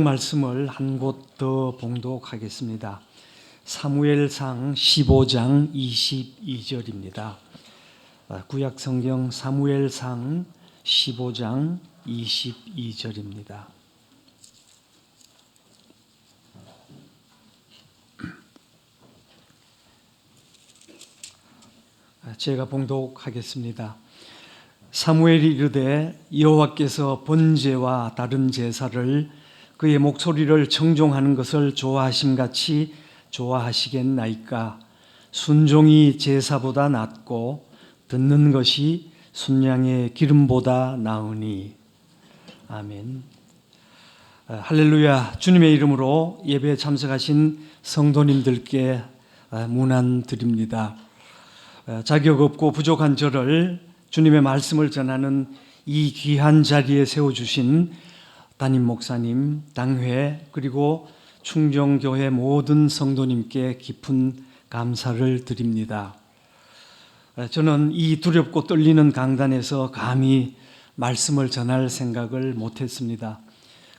말씀을 한 곳 더 봉독하겠습니다. 사무엘상 15장 22절입니다. 구약 성경 사무엘상 15장 22절입니다. 제가 봉독하겠습니다. 사무엘이 이르되 여호와께서 번제와 다른 제사를 그의 목소리를 청종하는 것을 좋아하심같이 좋아하시겠나이까. 순종이 제사보다 낫고 듣는 것이 순양의 기름보다 나으니. 아멘. 할렐루야. 주님의 이름으로 예배에 참석하신 성도님들께 문안 드립니다. 자격 없고 부족한 저를 주님의 말씀을 전하는 이 귀한 자리에 세워주신 담임 목사님, 당회 그리고 충정교회 모든 성도님께 깊은 감사를 드립니다. 저는 이 두렵고 떨리는 강단에서 감히 말씀을 전할 생각을 못했습니다.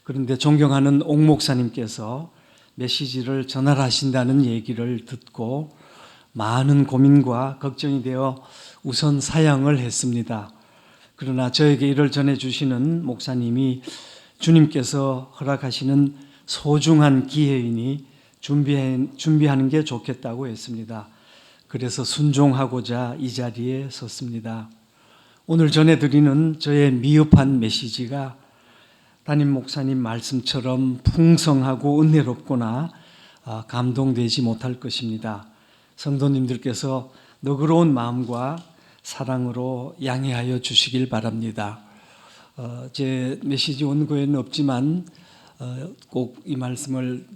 그런데 존경하는 옥 목사님께서 메시지를 전하신다는 얘기를 듣고 많은 고민과 걱정이 되어 우선 사양을 했습니다. 그러나 저에게 이를 전해주시는 목사님이 주님께서 허락하시는 소중한 기회이니 준비하는 게 좋겠다고 했습니다. 그래서 순종하고자 이 자리에 섰습니다. 오늘 전해드리는 저의 미흡한 메시지가 담임 목사님 말씀처럼 풍성하고 은혜롭거나 감동되지 못할 것입니다. 성도님들께서 너그러운 마음과 사랑으로 양해하여 주시길 바랍니다. 제 메시지 원고에는 없지만 꼭 이 말씀을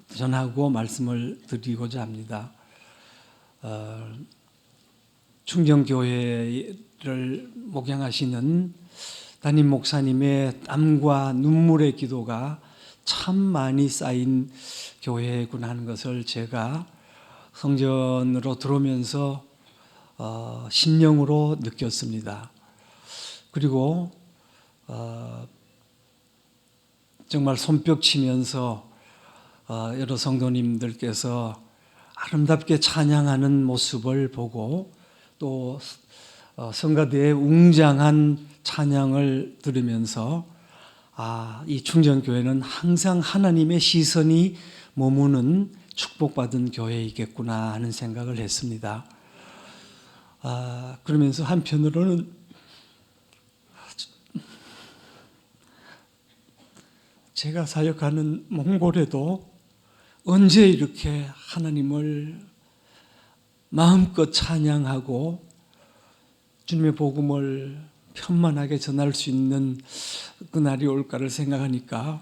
전하고 말씀을 드리고자 합니다. 충정교회를 목양하시는 담임 목사님의 땀과 눈물의 기도가 참 많이 쌓인 교회구나 하는 것을 제가 성전으로 들어오면서 심령으로 느꼈습니다. 그리고 정말 손뼉치면서 여러 성도님들께서 아름답게 찬양하는 모습을 보고 또 성가대의 웅장한 찬양을 들으면서 이 충정교회는 항상 하나님의 시선이 머무는 축복받은 교회이겠구나 하는 생각을 했습니다. 그러면서 한편으로는 제가 사역하는 몽골에도 언제 이렇게 하나님을 마음껏 찬양하고 주님의 복음을 편만하게 전할 수 있는 그날이 올까를 생각하니까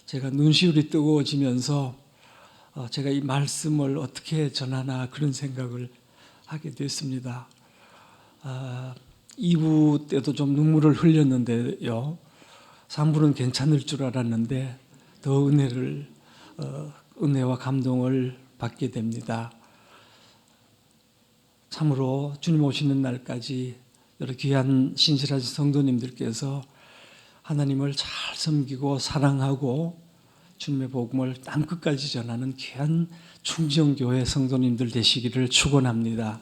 제가 눈시울이 뜨거워지면서 제가 이 말씀을 어떻게 전하나 그런 생각을 하게 됐습니다. 2부 때도 좀 눈물을 흘렸는데요. 3부는 괜찮을 줄 알았는데 더 은혜와 감동을 받게 됩니다. 참으로 주님 오시는 날까지 여러 귀한 신실하신 성도님들께서 하나님을 잘 섬기고 사랑하고 주님의 복음을 땅끝까지 전하는 귀한 충정교회 성도님들 되시기를 축원합니다.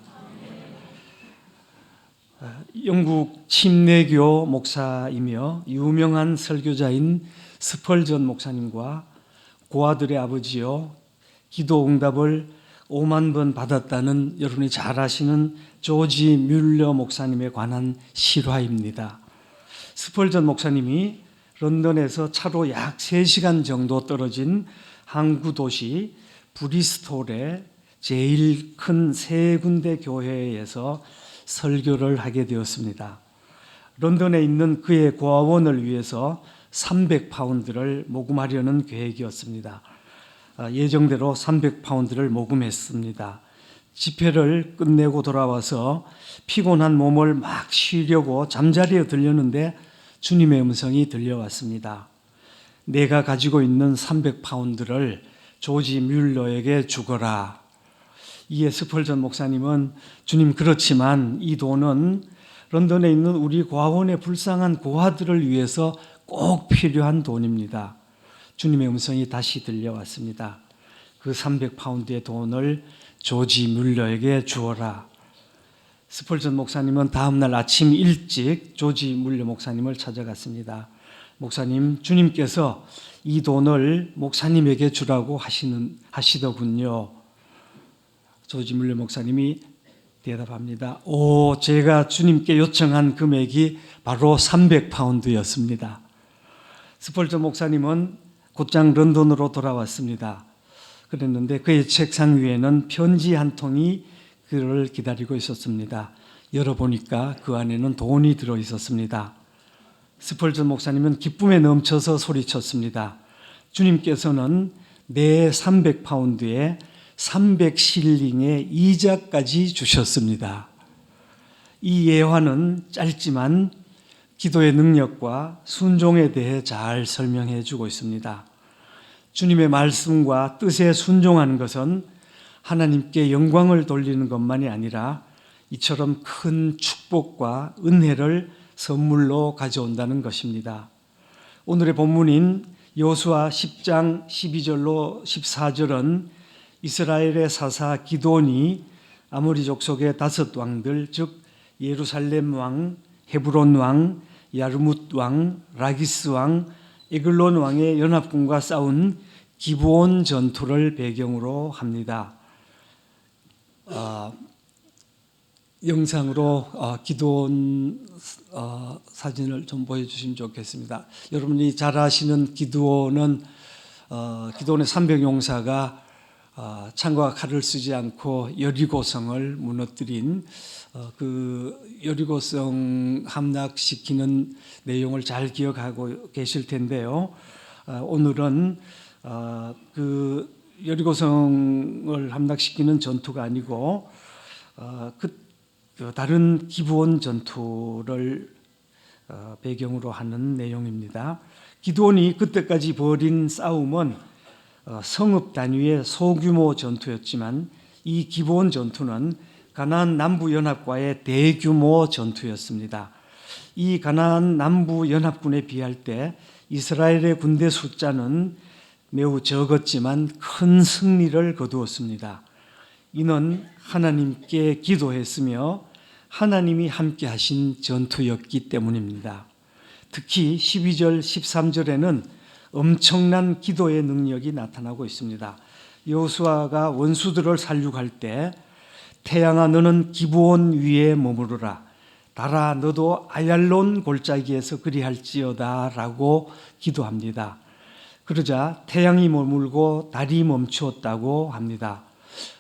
영국 침례교 목사이며 유명한 설교자인 스펄전 목사님과 고아들의 아버지요 기도 응답을 5만 번 받았다는 여러분이 잘 아시는 조지 뮬러 목사님에 관한 실화입니다. 스펄전 목사님이 런던에서 차로 약 3시간 정도 떨어진 항구 도시 브리스톨의 제일 큰 3군데 교회에서 설교를 하게 되었습니다. 런던에 있는 그의 고아원을 위해서 300파운드를 모금하려는 계획이었습니다. 예정대로 300파운드를 모금했습니다. 집회를 끝내고 돌아와서 피곤한 몸을 막 쉬려고 잠자리에 들렸는데 주님의 음성이 들려왔습니다. 내가 가지고 있는 300파운드를 조지 뮬러에게 주거라. 이에 스펄전 목사님은 주님 그렇지만 이 돈은 런던에 있는 우리 고아원의 불쌍한 고아들을 위해서 꼭 필요한 돈입니다. 주님의 음성이 다시 들려왔습니다. 그 300파운드의 돈을 조지 뮬러에게 주어라. 스펄전 목사님은 다음날 아침 일찍 조지 뮬러 목사님을 찾아갔습니다. 목사님, 주님께서 이 돈을 목사님에게 주라고 하시더군요. 조지 뮬러 목사님이 대답합니다. 제가 주님께 요청한 금액이 바로 300파운드였습니다. 스펄전 목사님은 곧장 런던으로 돌아왔습니다. 그랬는데 그의 책상 위에는 편지 한 통이 그를 기다리고 있었습니다. 열어보니까 그 안에는 돈이 들어 있었습니다. 스펄전 목사님은 기쁨에 넘쳐서 소리쳤습니다. 주님께서는 내 300파운드에 300실링의 이자까지 주셨습니다. 이 예화는 짧지만 기도의 능력과 순종에 대해 잘 설명해 주고 있습니다. 주님의 말씀과 뜻에 순종하는 것은 하나님께 영광을 돌리는 것만이 아니라 이처럼 큰 축복과 은혜를 선물로 가져온다는 것입니다. 오늘의 본문인 여호수아 10장 12절로 14절은 이스라엘의 사사 기드온이 아모리 족속의 5 왕들, 즉 예루살렘 왕, 헤브론 왕, 야르뭇 왕, 라기스 왕, 에글론 왕의 연합군과 싸운 기브온 전투를 배경으로 합니다. 영상으로 기드온 사진을 좀 보여주시면 좋겠습니다. 여러분이 잘 아시는 기드온의 300용사가 창과 칼을 쓰지 않고 여리고성을 무너뜨린 그 여리고성 함락시키는 내용을 잘 기억하고 계실 텐데요. 오늘은 그 여리고성을 함락시키는 전투가 아니고 다른 기브온 전투를 배경으로 하는 내용입니다. 기드온이 그때까지 벌인 싸움은 성읍 단위의 소규모 전투였지만 이 기브온 전투는 가나안 남부 연합과의 대규모 전투였습니다. 이 가나안 남부 연합군에 비할 때 이스라엘의 군대 숫자는 매우 적었지만 큰 승리를 거두었습니다. 이는 하나님께 기도했으며 하나님이 함께 하신 전투였기 때문입니다. 특히 12절, 13절에는 엄청난 기도의 능력이 나타나고 있습니다. 여호수아가 원수들을 살육할 때 태양아 너는 기브온 위에 머무르라, 달아 너도 아얄론 골짜기에서 그리할지어다 라고 기도합니다. 그러자 태양이 머물고 달이 멈추었다고 합니다.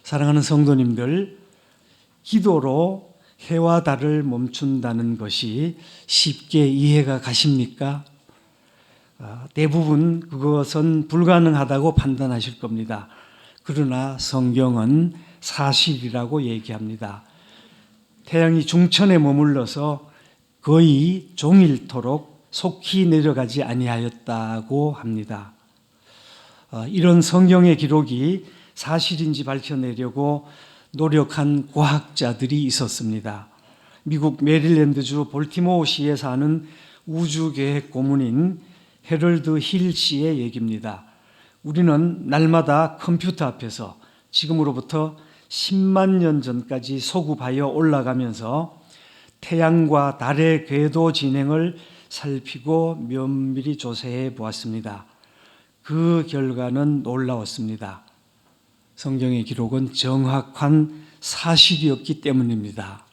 사랑하는 성도님들, 기도로 해와 달을 멈춘다는 것이 쉽게 이해가 가십니까? 대부분 그것은 불가능하다고 판단하실 겁니다. 그러나 성경은 사실이라고 얘기합니다. 태양이 중천에 머물러서 거의 종일토록 속히 내려가지 아니하였다고 합니다. 이런 성경의 기록이 사실인지 밝혀내려고 노력한 과학자들이 있었습니다. 미국 메릴랜드주 볼티모어시에 사는 우주계획 고문인 해럴드 힐 씨의 얘기입니다. 우리는 날마다 컴퓨터 앞에서 지금으로부터 10만 년 전까지 소급하여 올라가면서 태양과 달의 궤도 진행을 살피고 면밀히 조사해 보았습니다. 그 결과는 놀라웠습니다. 성경의 기록은 정확한 사실이었기 때문입니다.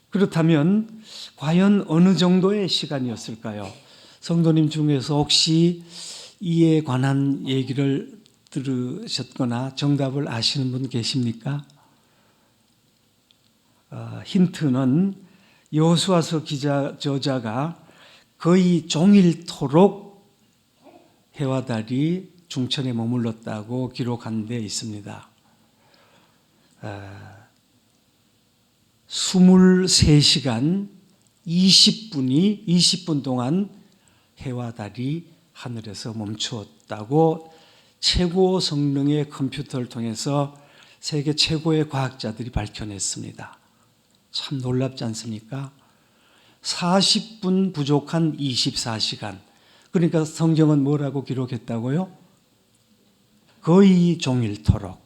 그렇다면 과연 어느 정도의 시간이었을까요? 성도님 중에서 혹시 이에 관한 얘기를 들으셨거나 정답을 아시는 분 계십니까? 힌트는 여호수아서 저자가 거의 종일토록 해와 달이 중천에 머물렀다고 기록한 데 있습니다. 23시간 20분 동안 해와 달이 하늘에서 멈추었다고 최고 성능의 컴퓨터를 통해서 세계 최고의 과학자들이 밝혀냈습니다. 참 놀랍지 않습니까? 40분 부족한 24시간, 그러니까 성경은 뭐라고 기록했다고요? 거의 종일토록.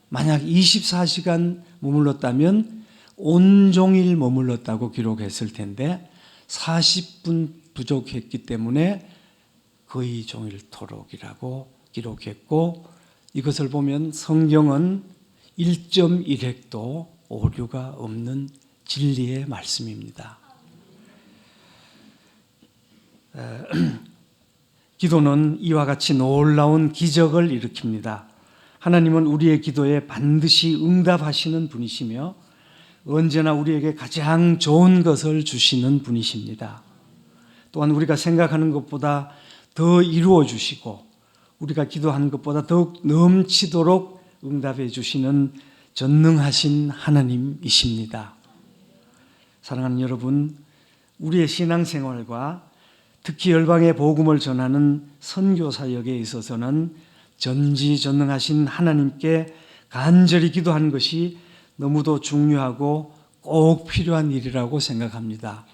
만약 24시간 머물렀다면 온종일 머물렀다고 기록했을 텐데 40분 부족했기 때문에 거의 종일토록이라고 기록했고, 이것을 보면 성경은 1.1획도 오류가 없는 진리의 말씀입니다. 기도는 이와 같이 놀라운 기적을 일으킵니다. 하나님은 우리의 기도에 반드시 응답하시는 분이시며 언제나 우리에게 가장 좋은 것을 주시는 분이십니다. 또한 우리가 생각하는 것보다 더 이루어 주시고 우리가 기도하는 것보다 더욱 넘치도록 응답해 주시는 전능하신 하나님이십니다. 사랑하는 여러분, 우리의 신앙생활과 특히 열방의 복음을 전하는 선교 사역에 있어서는 전지전능하신 하나님께 간절히 기도하는 것이 너무도 중요하고 꼭 필요한 일이라고 생각합니다.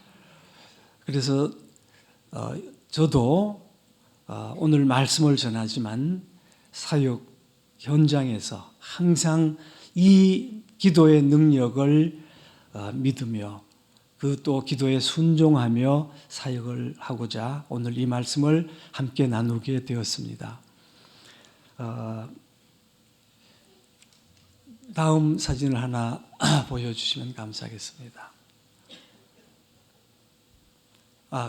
그래서 저도 오늘 말씀을 전하지만 사역 현장에서 항상 이 기도의 능력을 믿으며 그 또 기도에 순종하며 사역을 하고자 오늘 이 말씀을 함께 나누게 되었습니다. 다음 사진을 하나 보여주시면 감사하겠습니다.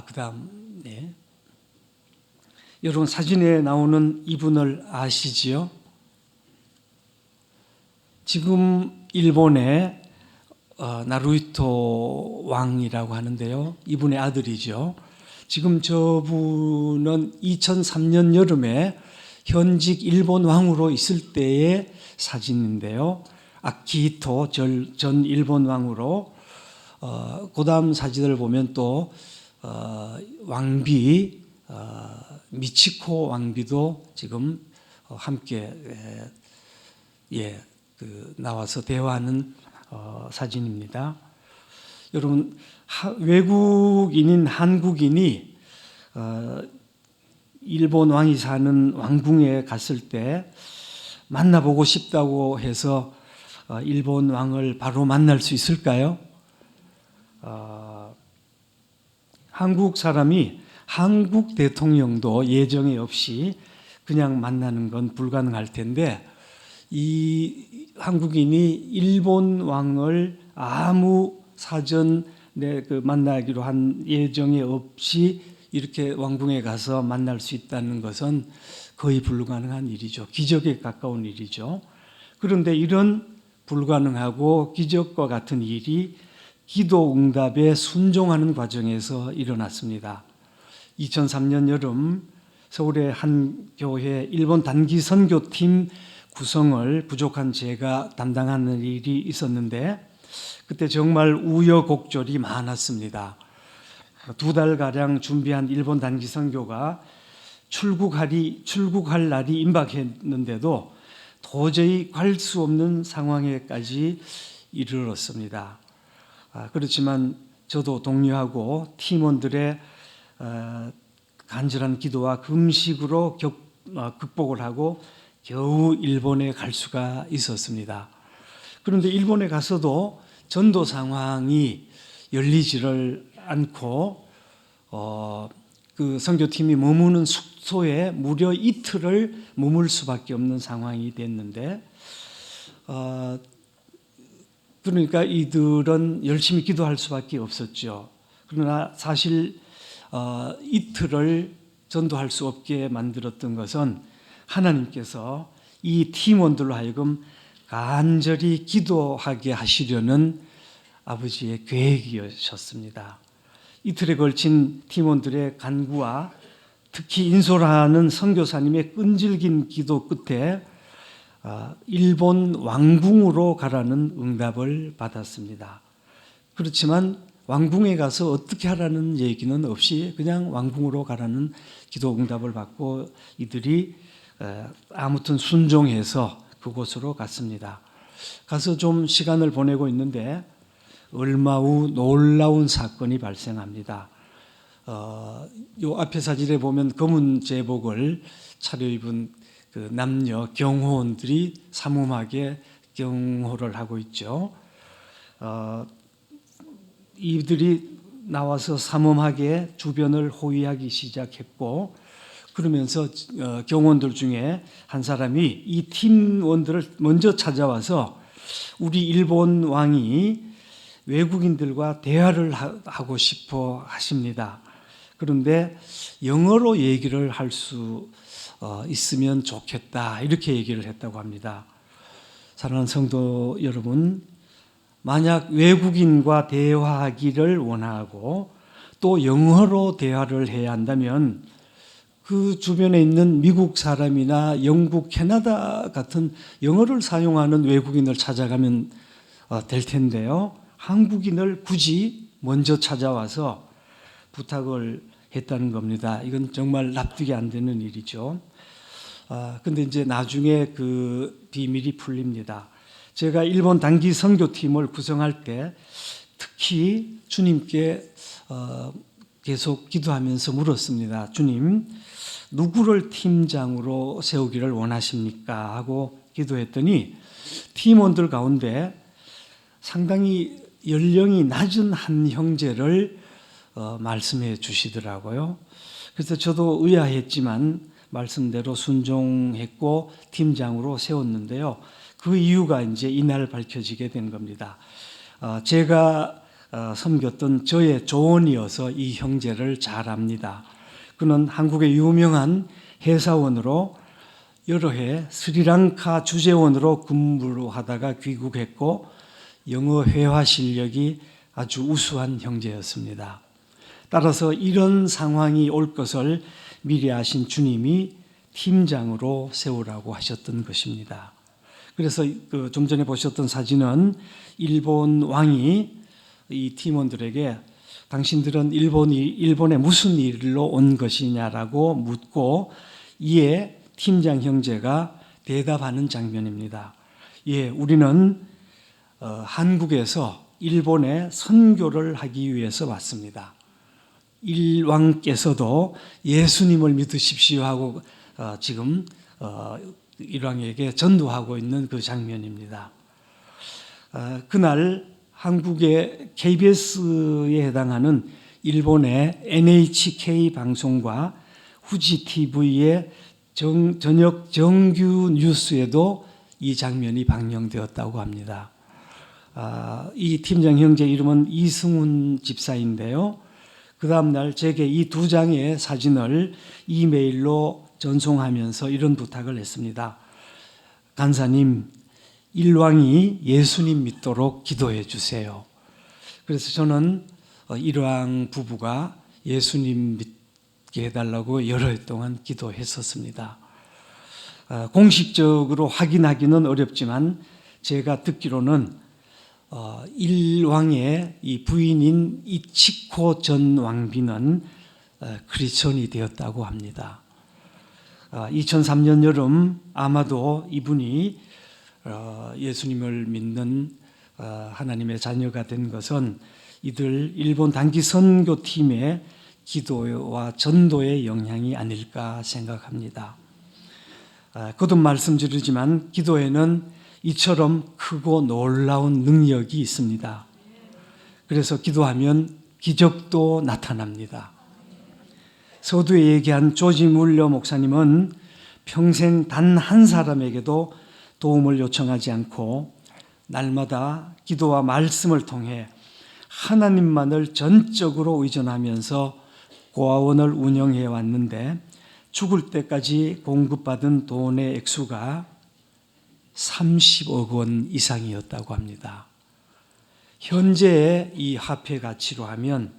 그 다음, 네. 여러분 사진에 나오는 이분을 아시지요? 지금 일본의 나루히토 왕이라고 하는데요. 이분의 아들이죠. 지금 저분은 2003년 여름에 현직 일본 왕으로 있을 때의 사진인데요. 아키히토 전 일본 왕으로 그 다음 사진을 보면 또 왕비 미치코 왕비도 지금 함께 나와서 대화하는 사진입니다. 여러분 외국인인 한국인이 일본 왕이 사는 왕궁에 갔을 때 만나보고 싶다고 해서 일본 왕을 바로 만날 수 있을까요? 한국 사람이 한국 대통령도 예정에 없이 그냥 만나는 건 불가능할 텐데 이 한국인이 일본 왕을 아무 사전에 만나기로 한 예정에 없이 이렇게 왕궁에 가서 만날 수 있다는 것은 거의 불가능한 일이죠. 기적에 가까운 일이죠. 그런데 이런 불가능하고 기적과 같은 일이 기도 응답에 순종하는 과정에서 일어났습니다. 2003년 여름 서울의 한 교회 일본 단기 선교팀 구성을 부족한 제가 담당하는 일이 있었는데 그때 정말 우여곡절이 많았습니다. 2달가량 준비한 일본 단기 선교가 출국할 날이 임박했는데도 도저히 갈 수 없는 상황에까지 이르렀습니다. 그렇지만 저도 독려하고 팀원들의 간절한 기도와 금식으로 극복을 하고 겨우 일본에 갈 수가 있었습니다. 그런데 일본에 가서도 전도 상황이 열리지를 않고 그 선교팀이 머무는 숙소에 무려 이틀을 머물 수밖에 없는 상황이 됐는데 그러니까 이들은 열심히 기도할 수밖에 없었죠. 그러나 사실 이틀을 전도할 수 없게 만들었던 것은 하나님께서 이 팀원들로 하여금 간절히 기도하게 하시려는 아버지의 계획이셨습니다. 이틀에 걸친 팀원들의 간구와 특히 인솔하는 선교사님의 끈질긴 기도 끝에 일본 왕궁으로 가라는 응답을 받았습니다. 그렇지만 왕궁에 가서 어떻게 하라는 얘기는 없이 그냥 왕궁으로 가라는 기도 응답을 받고 이들이 아무튼 순종해서 그곳으로 갔습니다. 가서 좀 시간을 보내고 있는데 얼마 후 놀라운 사건이 발생합니다. 요 앞에 사진에 보면 검은 제복을 차려입은 그 남녀 경호원들이 삼엄하게 경호를 하고 있죠. 이들이 나와서 삼엄하게 주변을 호위하기 시작했고, 그러면서 경호원들 중에 한 사람이 이 팀원들을 먼저 찾아와서 우리 일본 왕이 외국인들과 대화를 하고 싶어 하십니다. 그런데 영어로 얘기를 할 수 있으면 좋겠다, 이렇게 얘기를 했다고 합니다. 사랑하는 성도 여러분, 만약 외국인과 대화하기를 원하고 또 영어로 대화를 해야 한다면 그 주변에 있는 미국 사람이나 영국, 캐나다 같은 영어를 사용하는 외국인을 찾아가면 될 텐데요. 한국인을 굳이 먼저 찾아와서 부탁을 했다는 겁니다. 이건 정말 납득이 안 되는 일이죠. 근데 이제 나중에 그 비밀이 풀립니다. 제가 일본 단기 선교팀을 구성할 때 특히 주님께 계속 기도하면서 물었습니다. 주님, 누구를 팀장으로 세우기를 원하십니까? 하고 기도했더니 팀원들 가운데 상당히 연령이 낮은 한 형제를 말씀해 주시더라고요. 그래서 저도 의아했지만 말씀대로 순종했고 팀장으로 세웠는데요. 그 이유가 이제 이날 밝혀지게 된 겁니다. 제가 섬겼던 저의 조언이어서 이 형제를 잘 압니다. 그는 한국의 유명한 회사원으로 여러 해 스리랑카 주재원으로 근무를 하다가 귀국했고 영어 회화 실력이 아주 우수한 형제였습니다. 따라서 이런 상황이 올 것을 미리 아신 주님이 팀장으로 세우라고 하셨던 것입니다. 그래서 좀 전에 보셨던 사진은 일본 왕이 이 팀원들에게 당신들은 일본에 무슨 일로 온 것이냐라고 묻고 이에 팀장 형제가 대답하는 장면입니다. 예, 우리는 한국에서 일본에 선교를 하기 위해서 왔습니다. 일왕께서도 예수님을 믿으십시오 하고 지금 일왕에게 전도하고 있는 그 장면입니다. 그날 한국의 KBS에 해당하는 일본의 NHK 방송과 후지 TV의 저녁 정규 뉴스에도 이 장면이 방영되었다고 합니다. 이 팀장 형제 이름은 이승훈 집사인데요. 그 다음날 제게 이 두 장의 사진을 이메일로 전송하면서 이런 부탁을 했습니다. 간사님, 일왕이 예수님 믿도록 기도해 주세요. 그래서 저는 일왕 부부가 예수님 믿게 해달라고 여러 해 동안 기도했었습니다. 공식적으로 확인하기는 어렵지만 제가 듣기로는 일왕의 이 부인인 이치코 전 왕비는 크리스천이 되었다고 합니다. 2003년 여름 아마도 이분이 예수님을 믿는 하나님의 자녀가 된 것은 이들 일본 단기 선교팀의 기도와 전도의 영향이 아닐까 생각합니다. 거듭 말씀드리지만 기도에는 이처럼 크고 놀라운 능력이 있습니다. 그래서 기도하면 기적도 나타납니다. 서두에 얘기한 조지 물러 목사님은 평생 단 한 사람에게도 도움을 요청하지 않고 날마다 기도와 말씀을 통해 하나님만을 전적으로 의존하면서 고아원을 운영해 왔는데 죽을 때까지 공급받은 돈의 액수가 30억 원 이상이었다고 합니다. 현재의 이 화폐 가치로 하면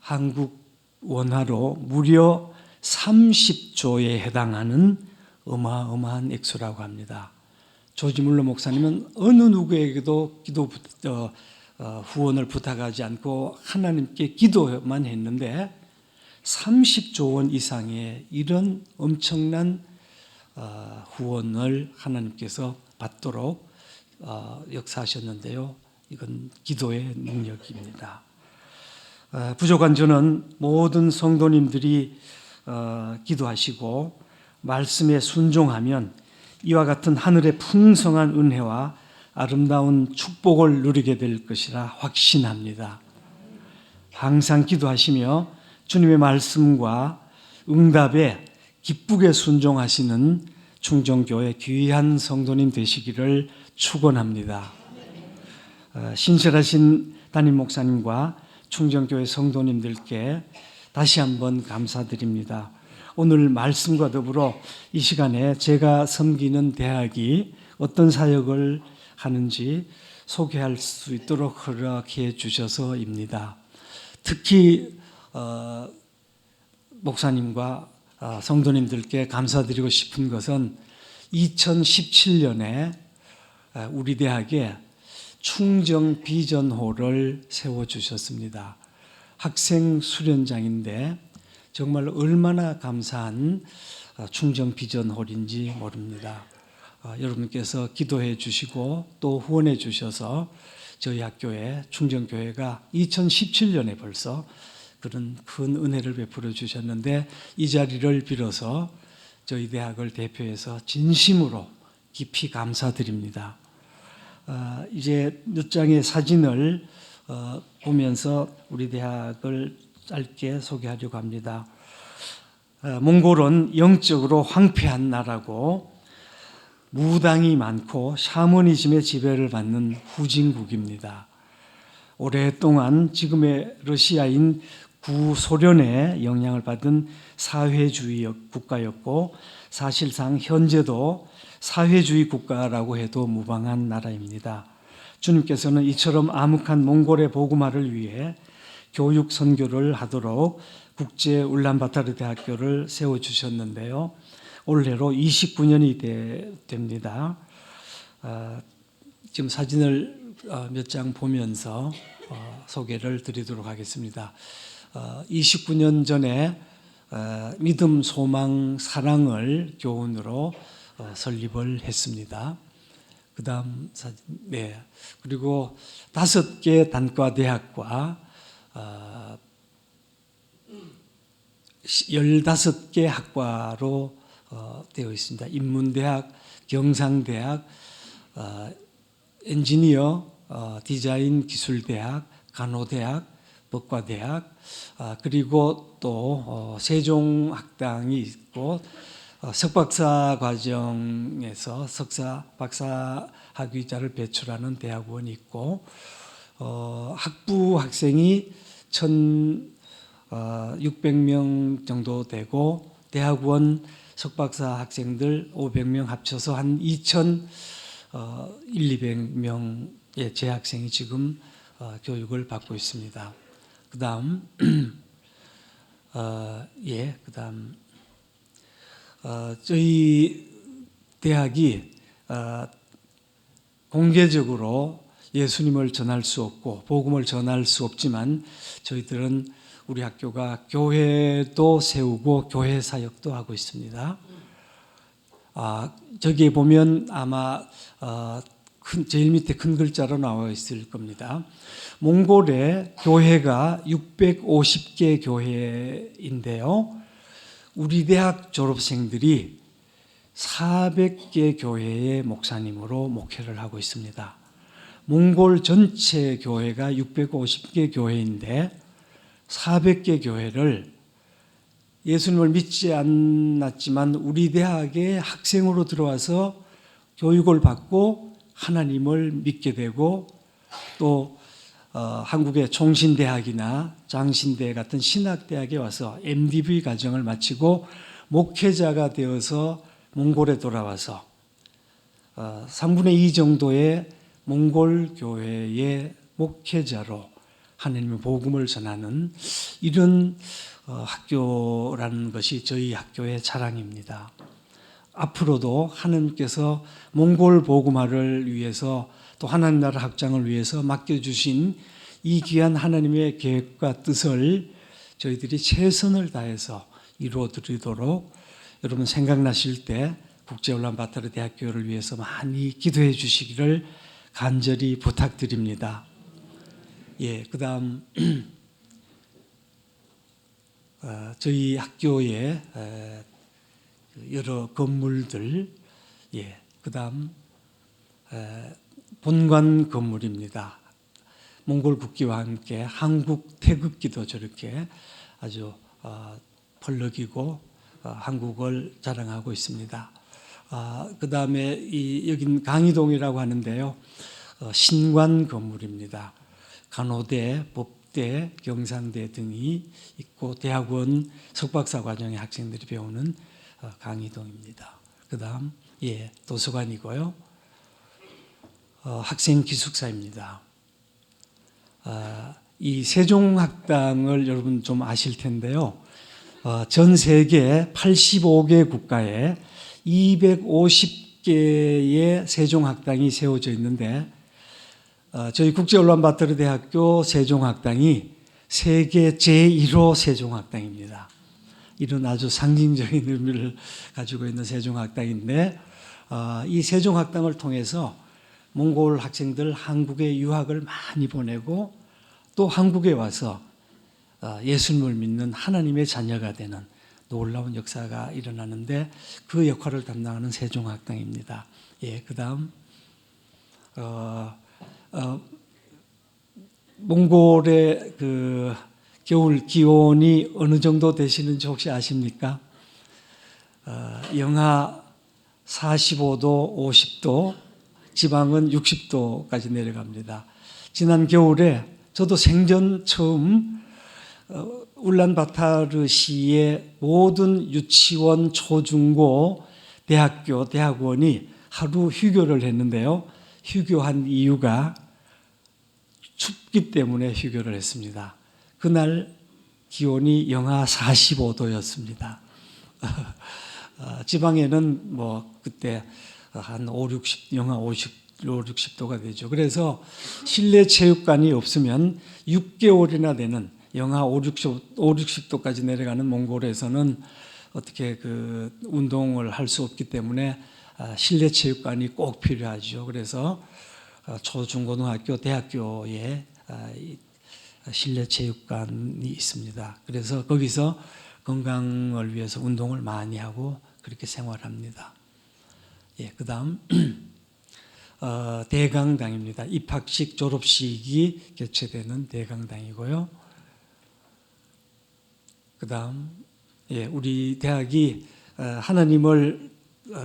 한국 원화로 무려 30조에 해당하는 어마어마한 액수라고 합니다. 조지 물러 목사님은 어느 누구에게도 후원을 부탁하지 않고 하나님께 기도만 했는데 30조 원 이상의 이런 엄청난 후원을 하나님께서 받도록 역사하셨는데요. 이건 기도의 능력입니다. 부족한 저는 모든 성도님들이 기도하시고 말씀에 순종하면 이와 같은 하늘의 풍성한 은혜와 아름다운 축복을 누리게 될 것이라 확신합니다. 항상 기도하시며 주님의 말씀과 응답에 기쁘게 순종하시는 충정교회 귀한 성도님 되시기를 축원합니다. 신실하신 담임 목사님과 충정교회 성도님들께 다시 한번 감사드립니다. 오늘 말씀과 더불어 이 시간에 제가 섬기는 대학이 어떤 사역을 하는지 소개할 수 있도록 허락해 주셔서입니다. 특히 목사님과 성도님들께 감사드리고 싶은 것은 2017년에 우리 대학에 충정 비전홀을 세워주셨습니다. 학생 수련장인데 정말 얼마나 감사한 충정 비전홀인지 모릅니다. 여러분께서 기도해 주시고 또 후원해 주셔서 저희 학교에 충정교회가 2017년에 벌써 그런 큰 은혜를 베풀어 주셨는데 이 자리를 빌어서 저희 대학을 대표해서 진심으로 깊이 감사드립니다. 이제 몇 장의 사진을 보면서 우리 대학을 짧게 소개하려고 합니다. 몽골은 영적으로 황폐한 나라고 무당이 많고 샤머니즘의 지배를 받는 후진국입니다. 오랫동안 지금의 러시아인 구소련의 영향을 받은 사회주의 국가였고 사실상 현재도 사회주의 국가라고 해도 무방한 나라입니다. 주님께서는 이처럼 암흑한 몽골의 복음화를 위해 교육 선교를 하도록 국제 울란바타르 대학교를 세워주셨는데요. 올해로 29년이 됩니다. 지금 사진을 몇 장 보면서 소개를 드리도록 하겠습니다. 29년 전에 믿음, 소망, 사랑을 교훈으로 설립을 했습니다. 그 다음 사진, 네. 그리고 5개 단과 대학과 15개 학과로 되어 있습니다. 인문대학, 경상대학, 엔지니어, 디자인 기술대학, 간호대학, 법과대학, 그리고 또 세종학당이 있고 석박사 과정에서 석사, 박사 학위자를 배출하는 대학원이 있고 학부 학생이 1,600명 정도 되고 대학원 석박사 학생들 500명 합쳐서 한 2,200명의 재학생이 지금 교육을 받고 있습니다. 그 다음 저희 대학이 공개적으로 예수님을 전할 수 없고 복음을 전할 수 없지만 저희들은 우리 학교가 교회도 세우고 교회 사역도 하고 있습니다. 저기에 보면 아마 제일 밑에 큰 글자로 나와 있을 겁니다. 몽골의 교회가 650개 교회인데요. 우리 대학 졸업생들이 400개 교회의 목사님으로 목회를 하고 있습니다. 몽골 전체 교회가 650개 교회인데 400개 교회를 예수님을 믿지 않았지만 우리 대학에 학생으로 들어와서 교육을 받고 하나님을 믿게 되고 또 한국의 총신대학이나 장신대 같은 신학대학에 와서 MDB 과정을 마치고 목회자가 되어서 몽골에 돌아와서 3분의 2 정도의 몽골 교회의 목회자로 하나님의 복음을 전하는 이런 학교라는 것이 저희 학교의 자랑입니다. 앞으로도 하나님께서 몽골 복음화를 위해서 또 하나님 나라 확장을 위해서 맡겨주신 이 귀한 하나님의 계획과 뜻을 저희들이 최선을 다해서 이루어드리도록 여러분 생각나실 때 국제울란바타르 대학교를 위해서 많이 기도해 주시기를 간절히 부탁드립니다. 그 다음 저희 학교의 여러 건물들, 그다음 본관 건물입니다. 몽골 국기와 함께 한국 태극기도 저렇게 아주 펄럭이고 한국을 자랑하고 있습니다. 그다음에 여긴 강의동이라고 하는데요. 신관 건물입니다. 간호대, 법대, 경상대 등이 있고 대학원 석박사 과정의 학생들이 배우는 강의동입니다. 그다음 도서관이고요. 학생 기숙사입니다. 이 세종학당을 여러분 좀 아실 텐데요. 전 세계 85개 국가에 250개의 세종학당이 세워져 있는데 저희 국제언론바토르대학교 세종학당이 세계 제1호 세종학당입니다. 이런 아주 상징적인 의미를 가지고 있는 세종학당인데 이 세종학당을 통해서 몽골 학생들 한국에 유학을 많이 보내고 또 한국에 와서 예수님을 믿는 하나님의 자녀가 되는 놀라운 역사가 일어나는데 그 역할을 담당하는 세종학당입니다. 그다음 몽골의 그 겨울 기온이 어느 정도 되시는지 혹시 아십니까? 영하 45도, 50도, 지방은 60도까지 내려갑니다. 지난 겨울에 저도 생전 처음 울란바타르시의 모든 유치원, 초중고, 대학교, 대학원이 하루 휴교를 했는데요. 휴교한 이유가 춥기 때문에 휴교를 했습니다. 그날 기온이 영하 45도였습니다. 지방에는 그때 한 영하 60도가 되죠. 그래서 실내 체육관이 없으면 6개월이나 되는 영하 60도까지 내려가는 몽골에서는 어떻게 그 운동을 할 수 없기 때문에 실내 체육관이 꼭 필요하죠. 그래서 초중고등학교, 대학교에 실내 체육관이 있습니다. 그래서 거기서 건강을 위해서 운동을 많이 하고 그렇게 생활합니다. 그다음 대강당입니다. 입학식, 졸업식이 개최되는 대강당이고요. 그다음 우리 대학이 하나님을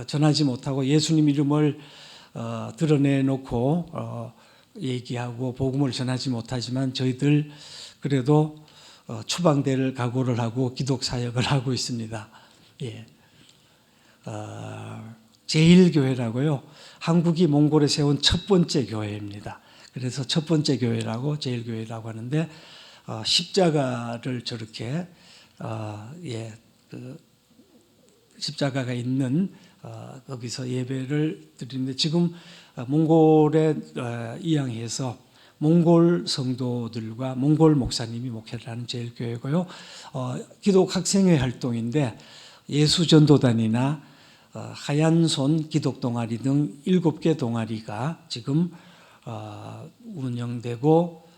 전하지 못하고 예수님 이름을 드러내놓고 얘기하고 복음을 전하지 못하지만 저희들 그래도 추방될 각오를 하고 기독 사역을 하고 있습니다. 제1교회라고요. 한국이 몽골에 세운 첫 번째 교회입니다. 그래서 첫 번째 교회라고 제1교회라고 하는데 십자가를 저렇게 십자가가 있는 거기서 예배를 드리는데 지금 몽골에 이양해서 몽골 성도들과 몽골 목사님이 목회를 하는 제1교회고요. 기독 학생회 활동인데 예수전도단이나 하얀손 기독동아리 등 7개 동아리가 지금 운영되고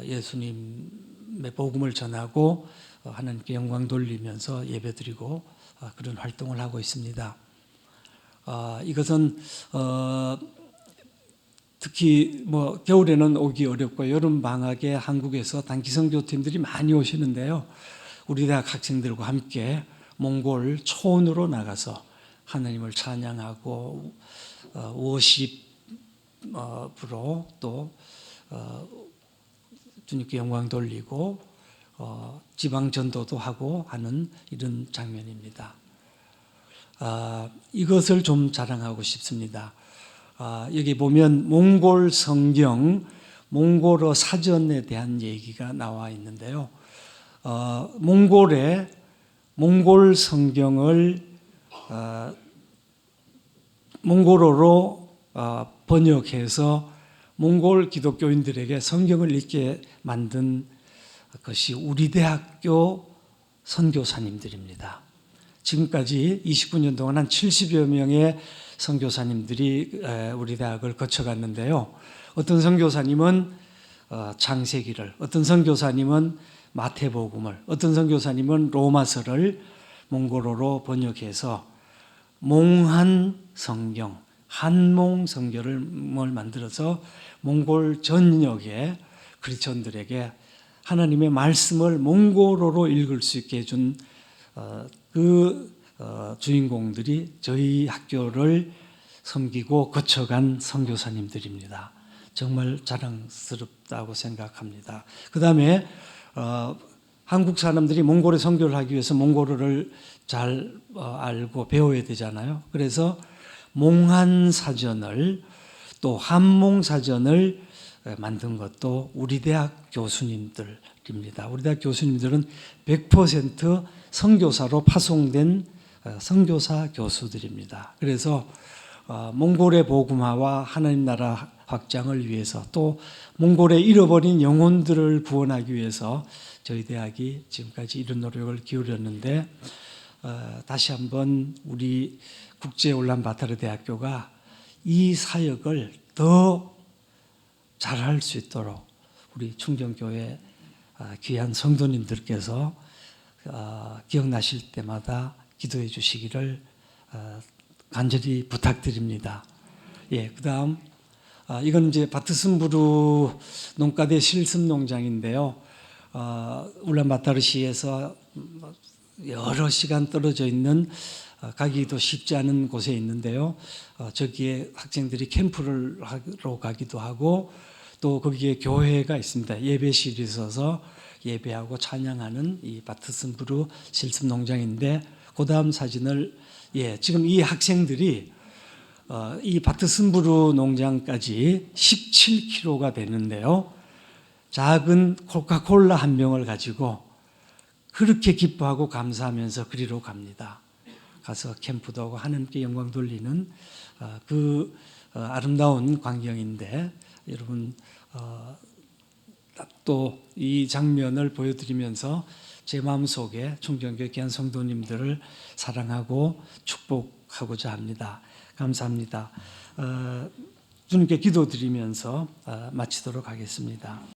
예수님의 복음을 전하고 하나님께 영광 돌리면서 예배드리고 그런 활동을 하고 있습니다. 이것은 특히 겨울에는 오기 어렵고 여름 방학에 한국에서 단기 선교팀들이 많이 오시는데요. 우리 대학 학생들과 함께 몽골 초원으로 나가서 하나님을 찬양하고 워십으로 또 주님께 영광 돌리고 지방 전도도 하고 하는 이런 장면입니다. 이것을 좀 자랑하고 싶습니다. 여기 보면 몽골 성경, 몽골어 사전에 대한 얘기가 나와 있는데요. 몽골 성경을 몽골어로 번역해서 몽골 기독교인들에게 성경을 읽게 만든 것이 우리 대학교 선교사님들입니다. 지금까지 29년 동안 한 70여 명의 선교사님들이 우리 대학을 거쳐갔는데요. 어떤 선교사님은 창세기를, 어떤 선교사님은 마태복음을, 어떤 선교사님은 로마서를 몽골어로 번역해서 몽한 성경, 한몽 성경을 만들어서 몽골 전역의 크리스천들에게 하나님의 말씀을 몽골어로 읽을 수 있게 해준 주인공들이 저희 학교를 섬기고 거쳐간 선교사님들입니다. 정말 자랑스럽다고 생각합니다. 그 다음에 한국 사람들이 몽골에 선교를 하기 위해서 몽골어를 잘 알고 배워야 되잖아요. 그래서 몽한 사전을 또 한몽 사전을 만든 것도 우리 대학 교수님들입니다. 우리 대학 교수님들은 100% 선교사로 파송된 선교사 교수들입니다. 그래서 몽골의 복음화와 하나님 나라 확장을 위해서 또 몽골의 잃어버린 영혼들을 구원하기 위해서 저희 대학이 지금까지 이런 노력을 기울였는데 다시 한번 우리 국제울란바타르 대학교가 이 사역을 더 잘할 수 있도록 우리 충정교회 귀한 성도님들께서 기억나실 때마다 기도해 주시기를 간절히 부탁드립니다. 예, 그다음 이건 이제 바트슨부르 농가대 실습농장인데요. 울란바타르시에서 여러 시간 떨어져 있는 가기도 쉽지 않은 곳에 있는데요. 저기에 학생들이 캠프를 하러 가기도 하고 또 거기에 교회가 있습니다. 예배실이 있어서 예배하고 찬양하는 이 바트슨부르 실습농장인데 그 다음 사진을 지금 이 학생들이 이 바트슨부르 농장까지 17km가 되는데요. 작은 코카콜라 한 병을 가지고 그렇게 기뻐하고 감사하면서 그리로 갑니다. 가서 캠프도 하고 하나님께 영광 돌리는 그 아름다운 광경인데 여러분 또 이 장면을 보여드리면서 제 마음속에 충정교회 귀한 성도님들을 사랑하고 축복하고자 합니다. 감사합니다. 주님께 기도드리면서 마치도록 하겠습니다.